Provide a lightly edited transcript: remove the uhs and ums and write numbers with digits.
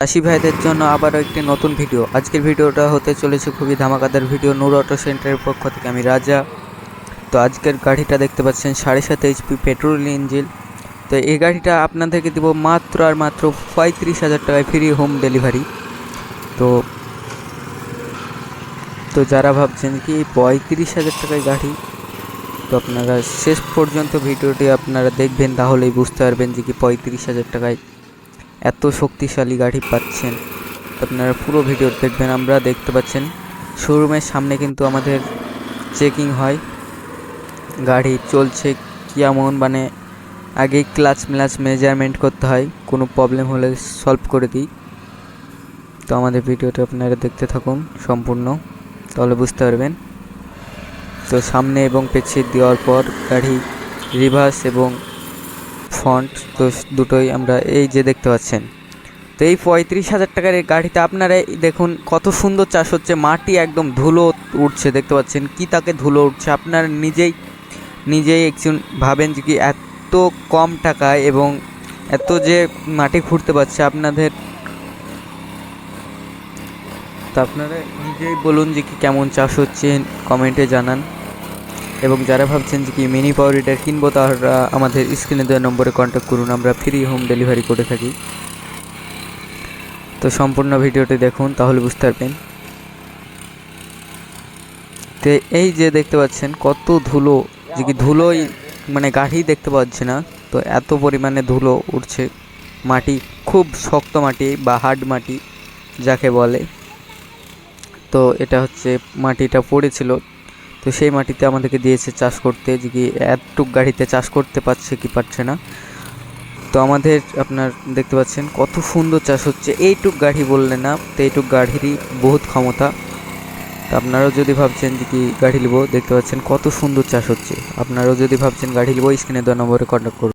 চাষি ভাইদের জন্য আবারও একটি নতুন ভিডিও। আজকের ভিডিওটা হতে চলেছে খুবই ধামাকাদার ভিডিও। নূর অটো সেন্টারের পক্ষ থেকে আমি রাজা। তো আজকের গাড়িটা দেখতে পাচ্ছেন 7.5 এইচপি পেট্রোল ইঞ্জিন। তো এই গাড়িটা আপনাদেরকে দেবো মাত্র আর মাত্র 35,000 টাকায় ফ্রি হোম ডেলিভারি। তো যারা ভাবছেন কি 35,000 টাকায় গাড়ি, তো আপনারা শেষ পর্যন্ত ভিডিওটি আপনারা দেখবেন, তাহলেই বুঝতে পারবেন যে কি 35,000 টাকায় এত শক্তিশালী গাড়ি পাচ্ছেন। আপনারা পুরো ভিডিও দেখবেন। আমরা দেখতে পাচ্ছেন শোরুমের সামনে কিন্তু আমাদের চেকিং হয়, গাড়ি চলছে কেমন, মানে আগে ক্লাচ মেজারমেন্ট করতে হয়, কোনো প্রবলেম হলে সলভ করে দিই। তো আমাদের ভিডিওটা আপনারা দেখতে থাকুন সম্পূর্ণ, তাহলে বুঝতে পারবেন। তো সামনে এবং পেছিয়ে দেওয়ার পর গাড়ি রিভার্স এবং ফ্রন্ট তো দুটোই আমরা এই যে দেখতে পাচ্ছেন। তো এই 35,000 টাকার এই গাড়িতে আপনারা দেখুন কত সুন্দর চাষ হচ্ছে, মাটি একদম ধুলো উঠছে, দেখতে পাচ্ছেন কি তাকে ধুলো উঠছে। আপনারা নিজেই একজন ভাবেন যে কি এত কম টাকায় এবং এত যে মাটি খুঁড়তে পারছে আপনাদের। তো আপনারা নিজেই বলুন যে কি কেমন চাষ হচ্ছে, কমেন্টে জানান। এবং যারা ভাবছেন যে কি মিনি পাওয়ার টিলার কিনবো, তারা আমাদের স্ক্রিনে দেওয়া নম্বরে কন্ট্যাক্ট করুন, আমরা ফ্রি হোম ডেলিভারি করে থাকি। তো সম্পূর্ণ ভিডিওটি দেখুন, তাহলে বুঝতে পারবেন। তো এই যে দেখতে পাচ্ছেন কত ধুলো, যে কি ধুলোই মানে গাড়ি দেখতে পাচ্ছে না, তো এত পরিমাণে ধুলো উঠছে। মাটি খুব শক্ত মাটি বা হার্ড মাটি যাকে বলে। তো এটা হচ্ছে মাটিটা পড়েছিল, তো সেই মাটিতে আমাদেরকে দিয়েছে চাষ করতে, যে কি এতটুক গাড়িতে চাষ করতে পারছে কি পারছে না। তো আমাদের আপনার দেখতে পাচ্ছেন কত সুন্দর চাষ হচ্ছে। এইটুক গাড়ি বললে না, তো এইটুক গাড়িরই বহুত ক্ষমতা। তো আপনারাও যদি ভাবছেন যে কি গাড়ি নেবো, দেখতে পাচ্ছেন কত সুন্দর চাষ হচ্ছে। আপনারাও যদি ভাবছেন গাড়ি নেবো, স্ক্রিনে দেওয়া নম্বরে কন্ট্যাক্ট করুন।